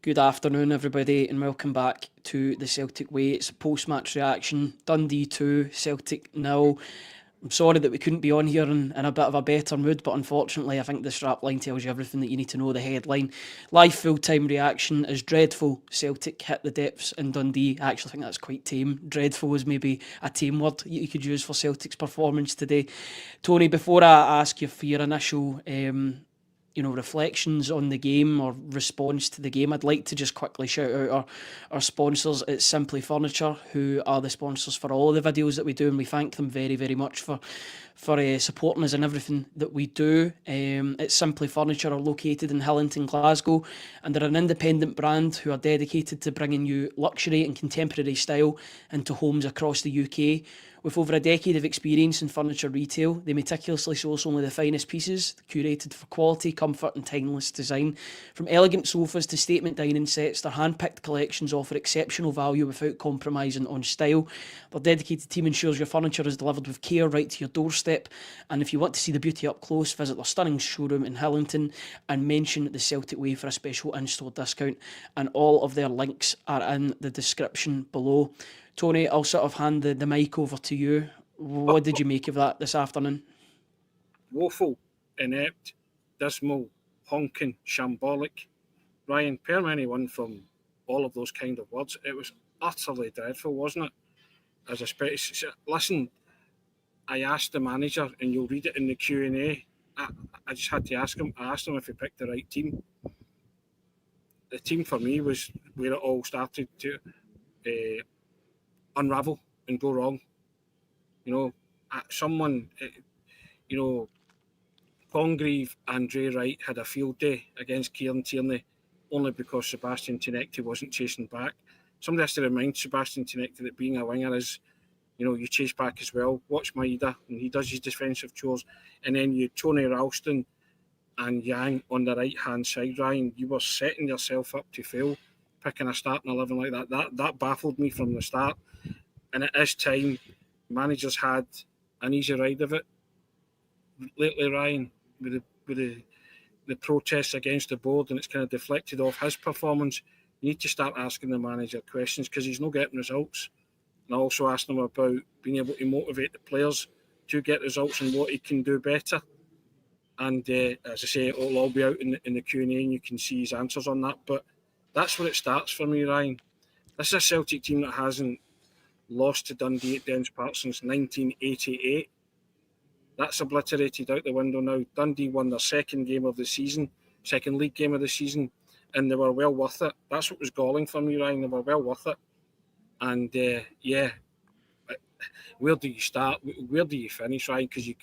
Good afternoon, everybody, and welcome back to the Celtic Way. It's a post-match reaction. Dundee 2, Celtic 0. I'm sorry that we couldn't be on here in a bit of a better mood, but unfortunately, I think the strap line tells you everything that you need to know. The headline: live full-time reaction is dreadful. Celtic hit the depths in Dundee. I actually think that's quite tame. Dreadful is maybe a tame word you could use for Celtic's performance today. Tony, before I ask you for your initial reflections on the game or response to the game, I'd like to just quickly shout out our sponsors. It's Simply Furniture, who are the sponsors for all of the videos that we do, and we thank them very, very much for supporting us in everything that we do. It's Simply Furniture are located in Hillington, Glasgow, and they're an independent brand who are dedicated to bringing you luxury and contemporary style into homes across the UK. With over a decade of experience in furniture retail, they meticulously source only the finest pieces, curated for quality, comfort and timeless design. From elegant sofas to statement dining sets, their hand-picked collections offer exceptional value without compromising on style. Their dedicated team ensures your furniture is delivered with care right to your doorstep. And if you want to see the beauty up close, visit their stunning showroom in Hillington and mention the Celtic Way for a special in-store discount. And all of their links are in the description below. Tony, I'll sort of hand the mic over to you. What did you make of that this afternoon? Woeful, inept, dismal, honking, shambolic. Ryan, permanently one from all of those kind of words. It was utterly dreadful, wasn't it? As a listen, I asked the manager, and you'll read it in the Q&A. I just had to ask him. I asked him if he picked the right team. The team for me was where it all started to unravel and go wrong. Congreve and Dre Wright had a field day against Kieran Tierney only because Sebastian Tinecti wasn't chasing back. Somebody has to remind Sebastian Tinecti that being a winger is, you chase back as well. Watch Maida, and he does his defensive chores. And then you Tony Ralston and Yang on the right-hand side, Ryan. You were setting yourself up to fail, picking a starting 11 like that. That baffled me from the start. And at this time, managers had an easy ride of it. Lately, Ryan, with the protests against the board, and it's kind of deflected off his performance. You need to start asking the manager questions because he's not getting results. And I also asked him about being able to motivate the players to get results and what he can do better. And as I say, it'll all be out in the Q&A, and you can see his answers on that. But that's where it starts for me, Ryan. This is a Celtic team that hasn't lost to Dundee at Dens Park since 1988. That's obliterated out the window now. Dundee won their second league game of the season, and they were well worth it. That's what was galling for me, Ryan. They were well worth it. And where do you start? Where do you finish, Ryan? Because you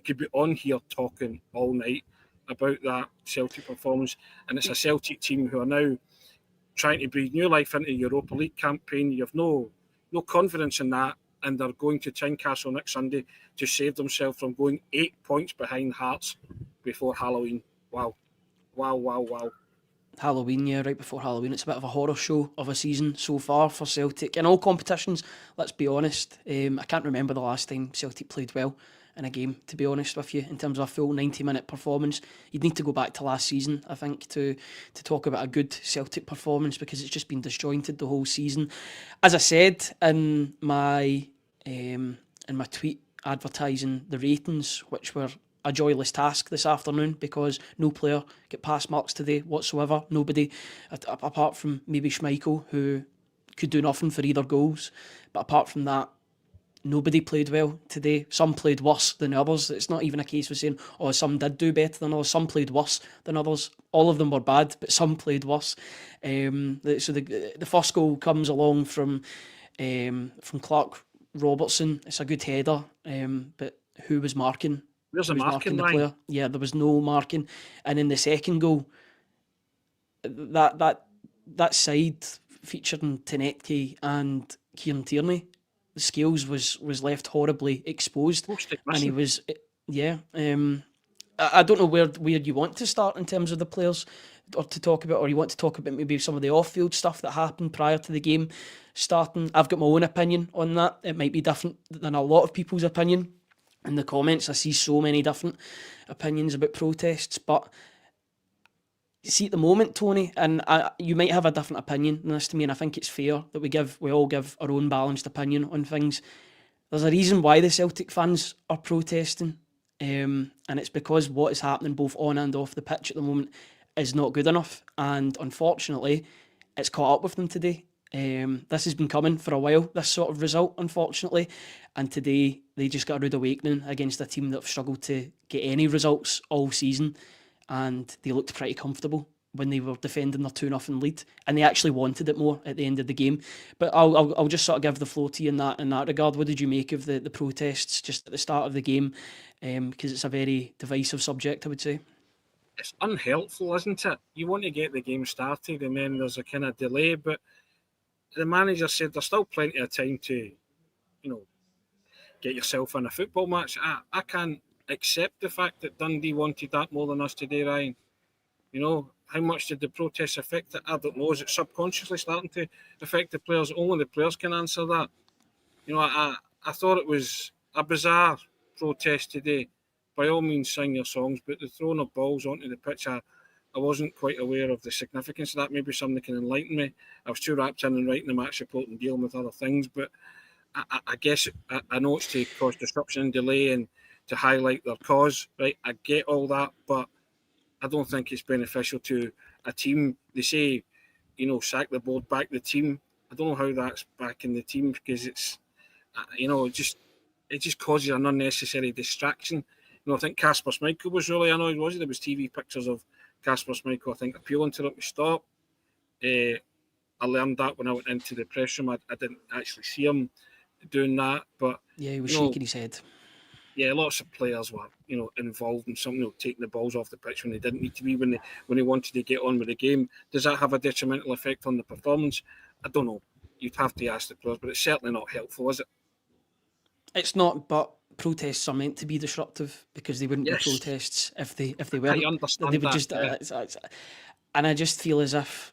could be on here talking all night about that Celtic performance, and it's a Celtic team who are now trying to breathe new life into the Europa League campaign. You have no confidence in that, and they're going to Tynecastle next Sunday to save themselves from going 8 points behind Hearts before Halloween. Wow. Halloween, yeah, right before Halloween. It's a bit of a horror show of a season so far for Celtic. In all competitions, let's be honest, I can't remember the last time Celtic played well in a game, to be honest with you, in terms of a full 90-minute performance. You'd need to go back to last season, I think, to talk about a good Celtic performance, because it's just been disjointed the whole season. As I said in my tweet advertising the ratings, which were a joyless task this afternoon because no player get pass marks today whatsoever. Nobody, apart from maybe Schmeichel, who could do nothing for either goals. But apart from that, nobody played well today. Some played worse than others. It's not even a case of saying, oh, some did do better than others. Some played worse than others. All of them were bad, but some played worse. So the first goal comes along from Clark Robertson. It's a good header, but who was marking? Where's the marking line? Player? Yeah, there was no marking. And in the second goal, that side featuring Tinecki and Kieran Tierney, the scales was left horribly exposed, and he was, I don't know where you want to start in terms of the players, or to talk about, or you want to talk about maybe some of the off-field stuff that happened prior to the game starting. I've got my own opinion on that. It might be different than a lot of people's opinion. In the comments, I see so many different opinions about protests, but See, at the moment, Tony, and you might have a different opinion than this to me, and I think it's fair that we all give our own balanced opinion on things. There's a reason why the Celtic fans are protesting, and it's because what is happening both on and off the pitch at the moment is not good enough, and unfortunately, it's caught up with them today. This has been coming for a while, this sort of result, unfortunately, and today they just got a rude awakening against a team that have struggled to get any results all season, and they looked pretty comfortable when they were defending their 2-0 lead, and they actually wanted it more at the end of the game. But I'll just sort of give the floor to you in that regard. What did you make of the protests just at the start of the game? Because it's a very divisive subject, I would say. It's unhelpful, isn't it? You want to get the game started, and then there's a kind of delay. But the manager said there's still plenty of time to, get yourself in a football match. I can't accept the fact that Dundee wanted that more than us today, Ryan. How much did the protests affect it? I don't know. Is it subconsciously starting to affect the players? Only the players can answer that. I thought it was a bizarre protest today. By all means, sing your songs, but the throwing of balls onto the pitch, I wasn't quite aware of the significance of that. Maybe somebody can enlighten me. I was too wrapped in writing the match report and dealing with other things, but I guess I know it's to cause disruption and delay and to highlight their cause, right? I get all that, but I don't think it's beneficial to a team. They say, sack the board, back the team. I don't know how that's back in the team because it's, it just causes an unnecessary distraction. I think Kasper Schmeichel was really annoyed, wasn't it? There was TV pictures of Kasper Schmeichel, I think, appealing to them to stop. I learned that when I went into the press room. I didn't actually see him doing that, but yeah, he was shaking his head. Yeah, lots of players were, involved in something, taking the balls off the pitch when they didn't need to be, when they wanted to get on with the game. Does that have a detrimental effect on the performance? I don't know. You'd have to ask the players, but it's certainly not helpful, is it? It's not, but protests are meant to be disruptive because they wouldn't be protests if they weren't. I understand they would that. just, and I just feel as if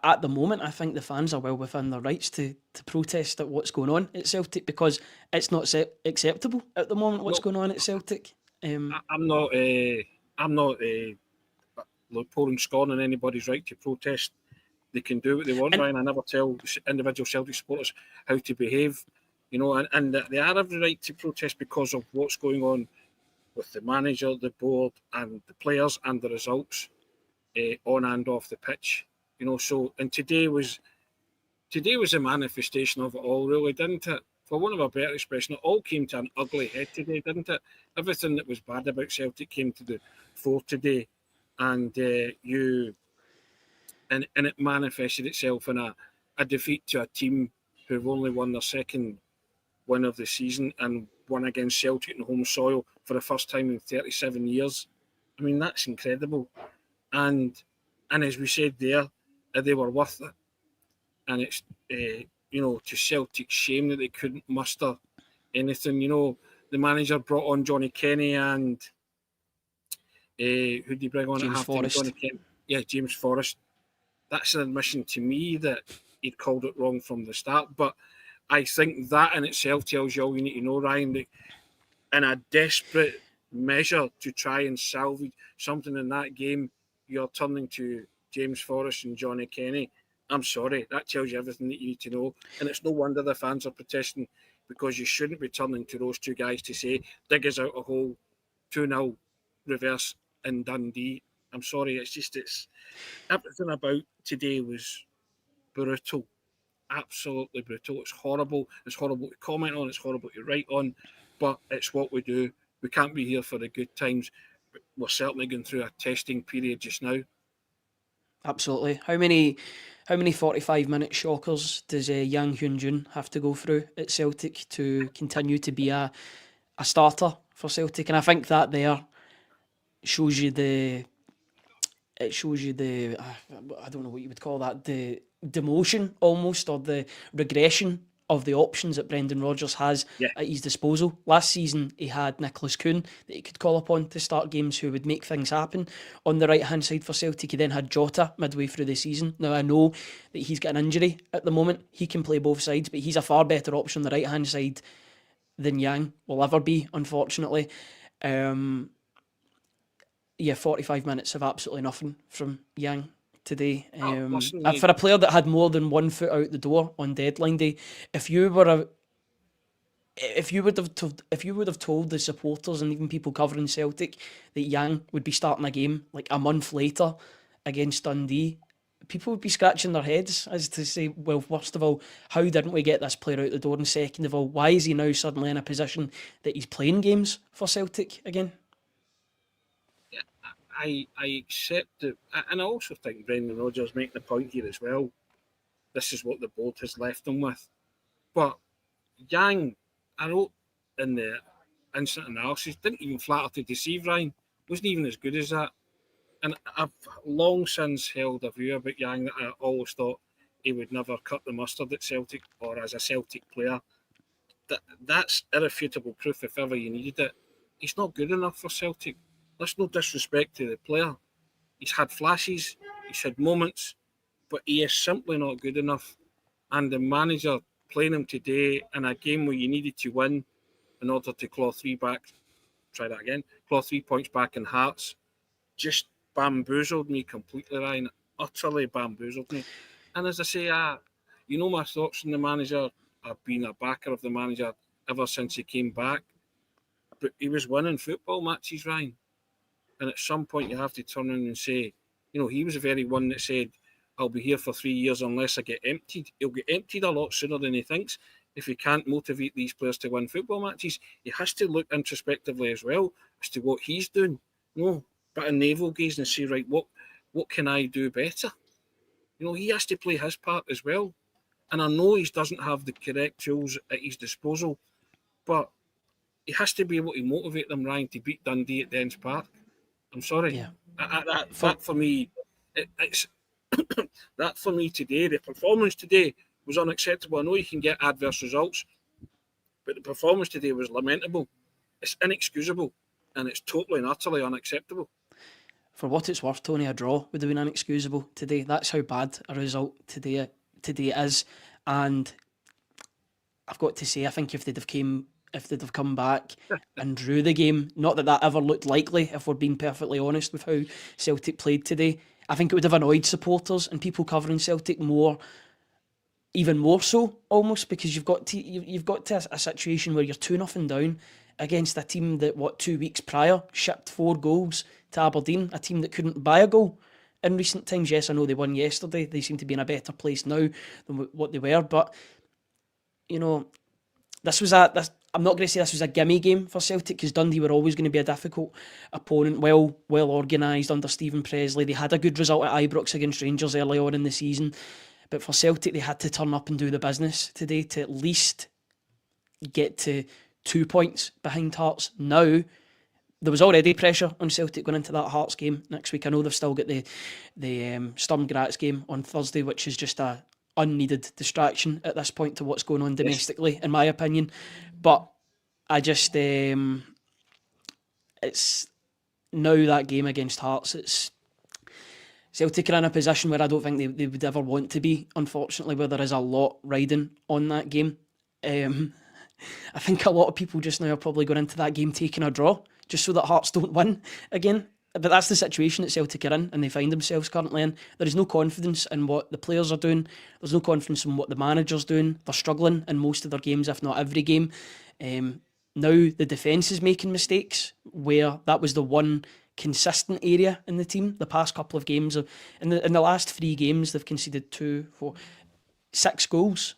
at the moment, I think the fans are well within their rights to protest at what's going on at Celtic because it's not acceptable at the moment what's going on at Celtic. I'm not pouring scorn on anybody's right to protest. They can do what they want, Ryan. I never tell individual Celtic supporters how to behave, and they are have the right to protest because of what's going on with the manager, the board, and the players and the results on and off the pitch. And today was a manifestation of it all, really, didn't it? For want of a better expression, it all came to an ugly head today, didn't it? Everything that was bad about Celtic came to the fore today, and it manifested itself in a defeat to a team who've only won their second win of the season and won against Celtic in home soil for the first time in 37 years. I mean, that's incredible. And as we said there, they were worth it. And it's, to Celtic's shame that they couldn't muster anything. The manager brought on Johnny Kenny and who did he bring on James at half Forrest. time? Johnny Kenny. Yeah, James Forrest. That's an admission to me that he'd called it wrong from the start. But I think that in itself tells you all you need to know, Ryan, that in a desperate measure to try and salvage something in that game, you're turning to James Forrest and Johnny Kenny. I'm sorry, that tells you everything that you need to know. And it's no wonder the fans are protesting because you shouldn't be turning to those two guys to say, dig us out a hole, 2-0 reverse in Dundee. I'm sorry, it's everything about today was brutal. Absolutely brutal. It's horrible. It's horrible to comment on. It's horrible to write on. But it's what we do. We can't be here for the good times. We're certainly going through a testing period just now. Absolutely. How many 45-minute shockers does Yang Hyun-jun have to go through at Celtic to continue to be a starter for Celtic? And I think that there shows you the I don't know what you would call that, the demotion almost, or the regression of the options that Brendan Rodgers has at his disposal. Last season, he had Nicholas Kuhn that he could call upon to start games who would make things happen on the right-hand side for Celtic. He then had Jota midway through the season. Now, I know that he's got an injury at the moment. He can play both sides, but he's a far better option on the right-hand side than Yang will ever be, unfortunately. 45 minutes of absolutely nothing from Yang today. Listen, For a player that had more than 1 foot out the door on deadline day, if you would have told the supporters and even people covering Celtic that Yang would be starting a game like a month later against Dundee, people would be scratching their heads as to say, well, first of all, how didn't we get this player out the door? And second of all, why is he now suddenly in a position that he's playing games for Celtic again? I accept it, and I also think Brendan Rodgers making the point here as well. This is what the board has left him with. But Yang, I wrote in the instant analysis, didn't even flatter to deceive Ryan. Wasn't even as good as that. And I've long since held a view about Yang that I always thought he would never cut the mustard at Celtic or as a Celtic player. That's irrefutable proof if ever you needed it. He's not good enough for Celtic. That's no disrespect to the player. He's had flashes, he's had moments, but he is simply not good enough. And the manager playing him today in a game where you needed to win in order to claw 3 points back in Hearts, just bamboozled me completely, Ryan. Utterly bamboozled me. And as I say, you know my thoughts on the manager. I've been a backer of the manager ever since he came back. But he was winning football matches, Ryan. And at some point you have to turn around and say, he was the very one that said, I'll be here for 3 years unless I get emptied. He'll get emptied a lot sooner than he thinks. If he can't motivate these players to win football matches, he has to look introspectively as well as to what he's doing. No, but a navel gaze and say, right, what can I do better? He has to play his part as well. And I know he doesn't have the correct tools at his disposal, but he has to be able to motivate them, Ryan, to beat Dundee at Dens Park. I'm sorry. Yeah. That for me, it's that for me today, the performance today was unacceptable. I know you can get adverse results, but the performance today was lamentable. It's inexcusable, and it's totally and utterly unacceptable. For what it's worth, Tony, a draw would have been inexcusable today. That's how bad a result today is. And I've got to say, I think if they'd have come back and drew the game, not that ever looked likely, if we're being perfectly honest with how Celtic played today, I think it would have annoyed supporters and people covering Celtic even more so, almost, because you've got to a situation where you're 2-0 down against a team that 2 weeks prior shipped 4 goals to Aberdeen, a team that couldn't buy a goal in recent times. Yes, I know they won yesterday. They seem to be in a better place now than what they were, but I'm not going to say this was a gimme game for Celtic, because Dundee were always going to be a difficult opponent, well organised under Stephen Presley. They had a good result at Ibrox against Rangers early on in the season, but for Celtic they had to turn up and do the business today to at least get to 2 points behind Hearts. Now, there was already pressure on Celtic going into that Hearts game next week. I know they've still got the Sturm Graz game on Thursday, which is just a unneeded distraction at this point to what's going on domestically, in my opinion. But I just it's now that game against Hearts. It's Celtic are in a position where I don't think they would ever want to be, unfortunately, where there is a lot riding on that game. I think a lot of people just now are probably going into that game taking a draw, just so that Hearts don't win again. But that's the situation that Celtic are in, and they find themselves currently in. There is no confidence in what the players are doing. There's no confidence in what the manager's doing. They're struggling in most of their games, if not every game. Now the defence is making mistakes, where that was the one consistent area in the team. The past couple of games, in the last 3 games, they've conceded 6 goals.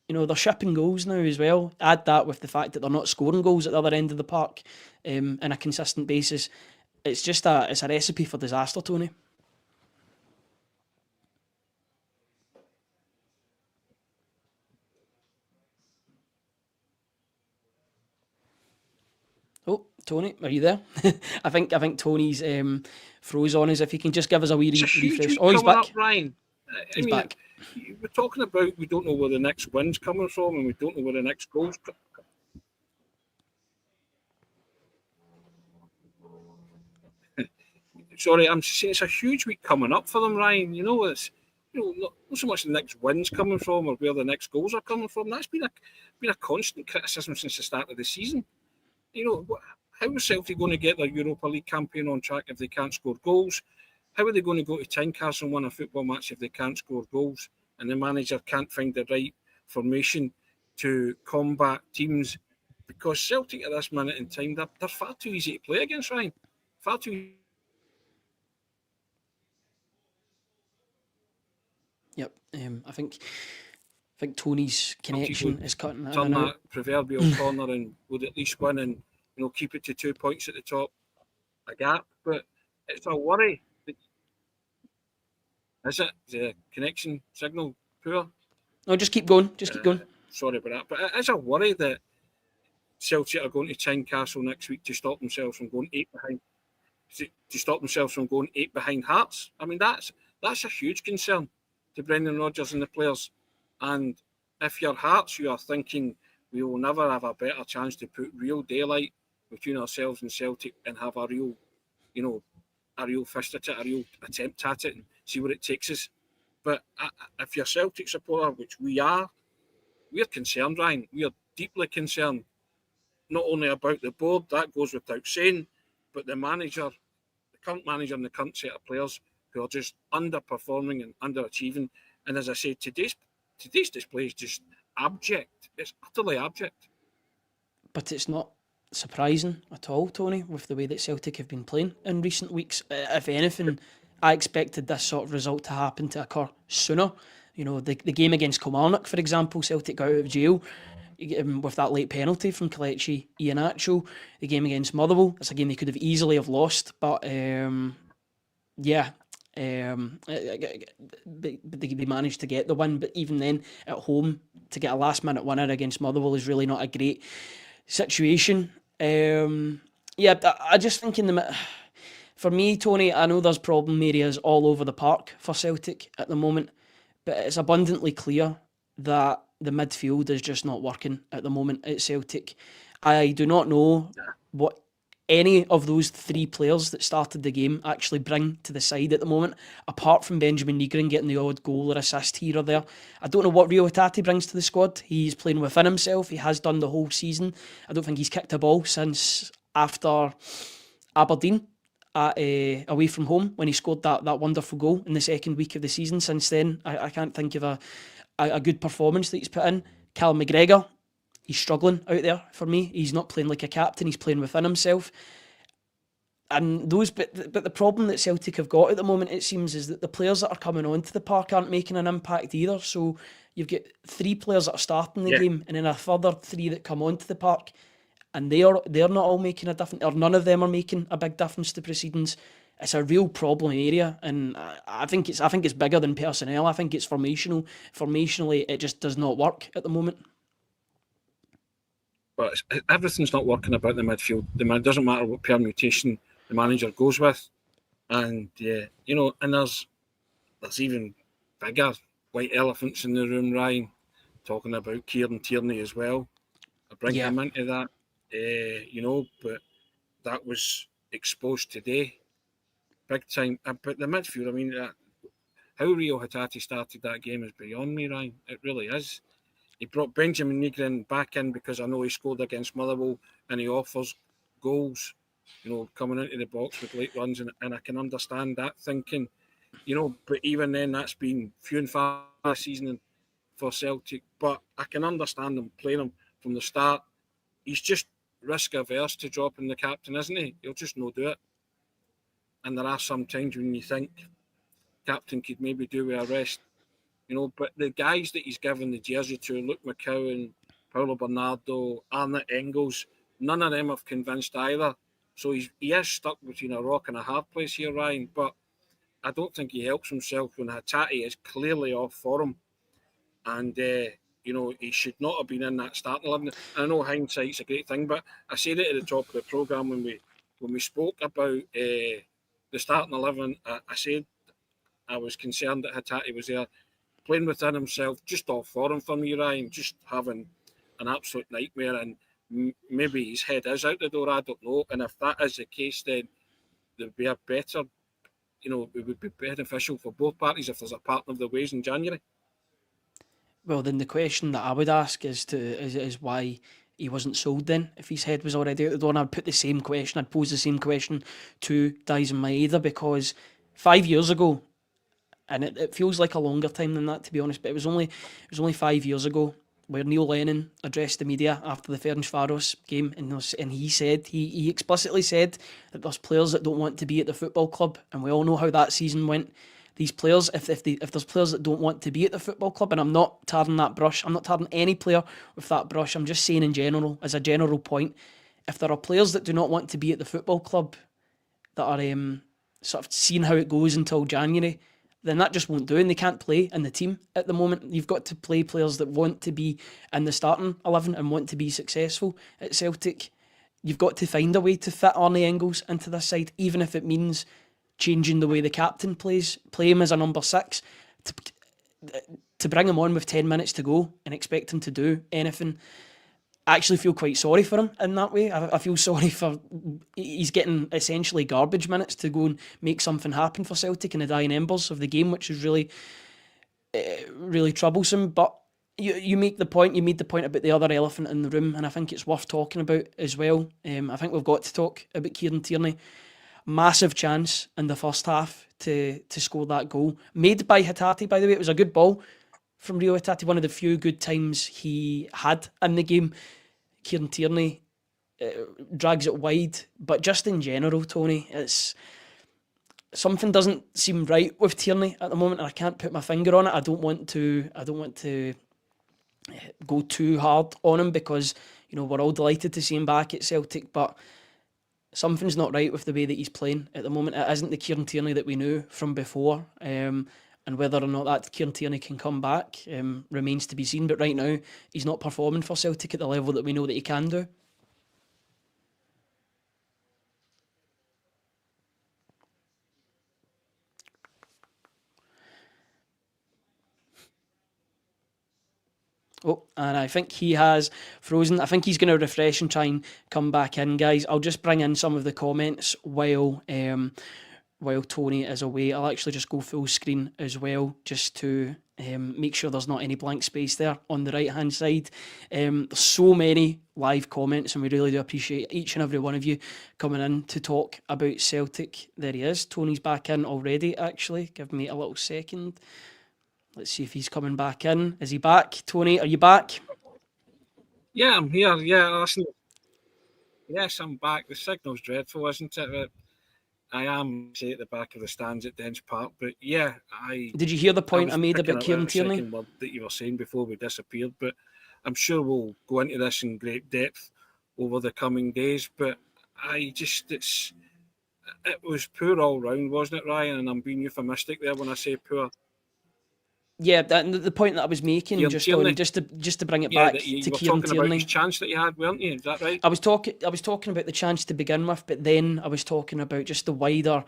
They're shipping goals now as well. Add that with the fact that they're not scoring goals at the other end of the park on a consistent basis. It's a recipe for disaster, Tony. Oh, Tony, are you there? I think Tony's froze on us. If he can just give us a wee refresh. Oh, he's back. Up, Ryan. He's back. We're talking about we don't know where the next win's coming from, and we don't know where the next goal's coming. Sorry, I'm saying it's a huge week coming up for them, Ryan. It's not so much the next win's coming from or where the next goals are coming from. That's been a constant criticism since the start of the season. How is Celtic going to get their Europa League campaign on track if they can't score goals? How are they going to go to Tynecastle and win a football match if they can't score goals and the manager can't find the right formation to combat teams? Because Celtic at this minute in time, they're far too easy to play against, Ryan. Far too. Yep. I think Tony's connection is cutting in Turn and out. that proverbial corner and would at least win and keep it to 2 points at the top, a gap. But it's a worry. Is it the connection signal poor? No, just keep going. Just keep going. Sorry about that, but it is a worry that Celtic are going to Tynecastle next week to stop themselves from going 8 behind. To stop themselves from going 8 behind Hearts. I mean, that's a huge concern to Brendan Rodgers and the players. And if you're Hearts, you are thinking we will never have a better chance to put real daylight between ourselves and Celtic and have a real, a real fist at it, a real attempt at it, and see where it takes us. But if you're a Celtic supporter, which we are, we're concerned, Ryan. We are deeply concerned, not only about the board, that goes without saying, but the manager, the current manager and the current set of players who are just underperforming and underachieving. And as I say, today's display is just abject. It's utterly abject. But it's not surprising at all, Tony, with the way that Celtic have been playing in recent weeks. If anything, I expected this sort of result to happen to occur sooner. The game against Kilmarnock, for example, Celtic got out of jail with that late penalty from Kelechi Iheanacho. The game against Motherwell, it's a game they could have easily have lost, but they managed to get the win. But even then, at home, to get a last-minute winner against Motherwell is really not a great situation. I just think for me, Tony, I know there's problem areas all over the park for Celtic at the moment, but it's abundantly clear that the midfield is just not working at the moment at Celtic. I do not know what any of those 3 players that started the game actually bring to the side at the moment, apart from Benjamin Negrin getting the odd goal or assist here or there. I don't know what Rio Hatate brings to the squad. He's playing within himself. He has done the whole season. I don't think he's kicked a ball since after Aberdeen away from home when he scored that wonderful goal in the second week of the season. Since then, I can't think of a good performance that he's put in. Callum McGregor, he's struggling out there for me. He's not playing like a captain. He's playing within himself. And but the problem that Celtic have got at the moment, it seems, is that the players that are coming onto the park aren't making an impact either. So you've got 3 players that are starting the game, and then a further 3 that come onto the park, and they're not all making a difference, or none of them are making a big difference to proceedings. It's a real problem area, and I think it's bigger than personnel. I think it's formational. Formationally, it just does not work at the moment. But everything's not working about the midfield. It doesn't matter what permutation the manager goes with, and and there's even bigger white elephants in the room, Ryan. Talking about Kieran Tierney as well. I bring him into that, but that was exposed today, big time. But the midfield, I mean, how Rio Hatate started that game is beyond me, Ryan. It really is. He brought Benjamin Negrin back in because I know he scored against Motherwell and he offers goals, coming into the box with late runs, and I can understand that thinking, but even then that's been few and far this season for Celtic. But I can understand them playing him from the start. He's just risk averse to dropping the captain, isn't he? He'll just no do it. And there are some times when you think captain could maybe do with a rest. But the guys that he's given the jersey to, Luke McCowan, Paulo Bernardo, Arnott Engels, none of them have convinced either. So he is stuck between a rock and a hard place here, Ryan. But I don't think he helps himself when Hatate is clearly off form. And, he should not have been in that starting 11. I know hindsight's a great thing, but I said it at the top of the programme when we spoke about the starting 11. I said I was concerned that Hatate was there, playing within himself, just off form for me, Ryan, just having an absolute nightmare, and maybe his head is out the door, I don't know. And if that is the case, then there'd be a better, it would be beneficial for both parties if there's a partner of the ways in January. Well, then the question that I would ask is why he wasn't sold then. If his head was already out the door, and I'd put the same question, I'd pose the same question to Dyson Maeda, because 5 years ago, and it feels like a longer time than that, to be honest, but it was only 5 years ago where Neil Lennon addressed the media after the Ferencváros game, and he explicitly said that there's players that don't want to be at the football club, and we all know how that season went. These players, if there's players that don't want to be at the football club, and I'm not tarring that brush, I'm not tarring any player with that brush, I'm just saying in general, as a general point, if there are players that do not want to be at the football club that are sort of seeing how it goes until January, then that just won't do, and they can't play in the team at the moment. You've got to play players that want to be in the starting 11 and want to be successful at Celtic. You've got to find a way to fit Arne Engels into this side, even if it means changing the way the captain plays, play him as a number 6, to bring him on with 10 minutes to go and expect him to do anything. I actually feel quite sorry for him in that way. I feel sorry for he's getting essentially garbage minutes to go and make something happen for Celtic in the dying embers of the game, which is really, really troublesome. But you made the point about the other elephant in the room, and I think it's worth talking about as well. I think we've got to talk about Kieran Tierney. Massive chance in the first half to score that goal. Made by Hatate, by the way. It was a good ball from Rio Hatate, one of the few good times he had in the game. Kieran Tierney drags it wide, but just in general, Tony, it's something doesn't seem right with Tierney at the moment, and I can't put my finger on it. I don't want to go too hard on him, because we're all delighted to see him back at Celtic, but something's not right with the way that he's playing at the moment. It isn't the Kieran Tierney that we knew from before. And whether or not that Kieran Tierney can come back remains to be seen. But right now, he's not performing for Celtic at the level that we know that he can do. Oh, and I think he has frozen. I think he's going to refresh and try and come back in, guys. I'll just bring in some of the comments while Tony is away. I'll actually just go full screen as well, just to make sure there's not any blank space there on the right-hand side. There's so many live comments, and we really do appreciate each and every one of you coming in to talk about Celtic. There he is. Tony's back in already, actually. Give me a little second. Let's see if he's coming back in. Is he back? Tony, are you back? Yeah, I'm here. Yeah, listen. Yes, I'm back. The signal's dreadful, isn't it? I am, say, at the back of the stands at Dens Park, but yeah, Did you hear the point I made about Kieran Tierney? Second word that you were saying before we disappeared, but I'm sure we'll go into this in great depth over the coming days. But it was poor all round, wasn't it, Ryan? And I'm being euphemistic there when I say poor. Yeah, the point that I was making, just to bring it back to Kieran Tierney. You were talking about his chance that he had, weren't you? Is that right? I was talking about the chance to begin with, but then I was talking about just the wider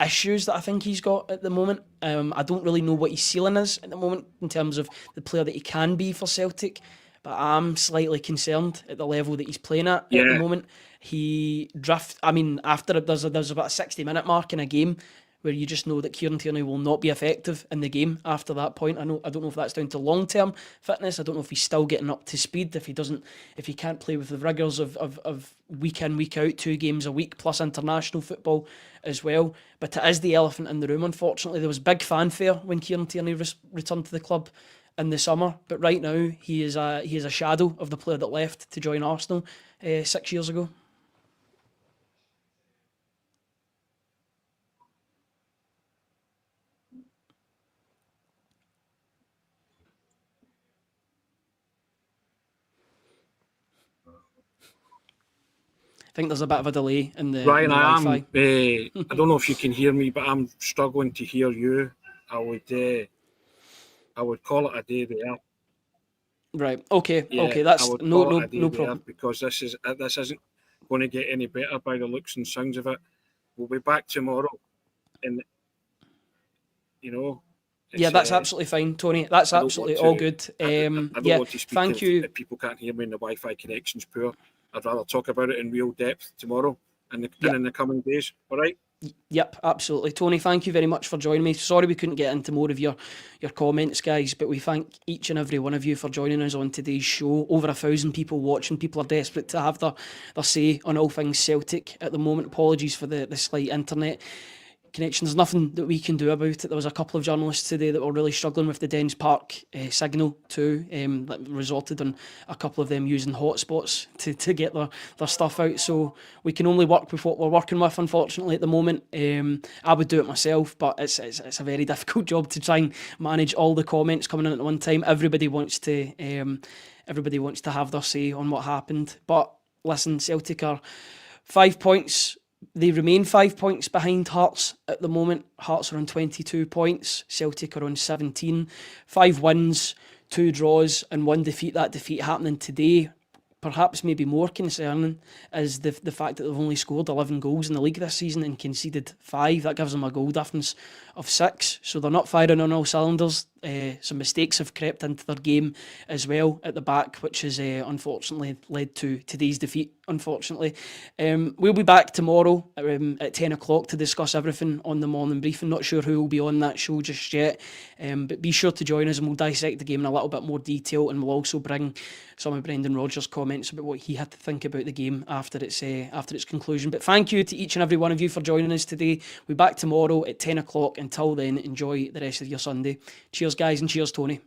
issues that I think he's got at the moment. I don't really know what his ceiling is at the moment in terms of the player that he can be for Celtic, but I'm slightly concerned at the level that he's playing at the moment. He drifts. I mean, after there's about a 60-minute mark in a game where you just know that Kieran Tierney will not be effective in the game after that point. I don't know if that's down to long-term fitness. I don't know if he's still getting up to speed, if he can't play with the rigours of week in, week out, 2 games a week, plus international football as well. But it is the elephant in the room, unfortunately. There was big fanfare when Kieran Tierney returned to the club in the summer, but right now he is a shadow of the player that left to join Arsenal 6 years ago. I think there's a bit of a delay in the Ryan, Wi-Fi. I don't know if you can hear me, but I'm struggling to hear you. I would call it a day there. Right. Okay. Yeah, okay. That's no problem. Because this isn't going to get any better by the looks and sounds of it. We'll be back tomorrow, and yeah, that's absolutely fine, Tony. That's absolutely all good. I don't want to speak thank you. If people can't hear me and the Wi-Fi connection's poor, I'd rather talk about it in real depth tomorrow and in the coming days. All right? Yep, absolutely. Tony, thank you very much for joining me. Sorry we couldn't get into more of your comments, guys, but we thank each and every one of you for joining us on today's show. Over 1,000 people watching. People are desperate to have their say on all things Celtic at the moment. Apologies for the slight internet connection. There's nothing that we can do about it. There was a couple of journalists today that were really struggling with the Dens Park signal too, that resulted in a couple of them using hotspots to get their stuff out. So we can only work with what we're working with, unfortunately, at the moment. I would do it myself, but it's a very difficult job to try and manage all the comments coming in at one time. Everybody wants to have their say on what happened. But listen, Celtic are 5 points. They remain 5 points behind Hearts at the moment. Hearts are on 22 points. Celtic are on 17. 5 wins, 2 draws and 1 defeat. That defeat happening today. Perhaps maybe more concerning is the fact that they've only scored 11 goals in the league this season and conceded 5. That gives them a goal difference of 6. So they're not firing on all cylinders. Some mistakes have crept into their game as well at the back, which has unfortunately led to today's defeat, unfortunately. We'll be back tomorrow at 10 o'clock to discuss everything on the morning briefing. Not sure who will be on that show just yet, but be sure to join us and we'll dissect the game in a little bit more detail, and we'll also bring some of Brendan Rodgers' comments about what he had to think about the game after its conclusion. But thank you to each and every one of you for joining us today. We'll be back tomorrow at 10 o'clock. Until then, enjoy the rest of your Sunday. Cheers, guys, and cheers, Tony.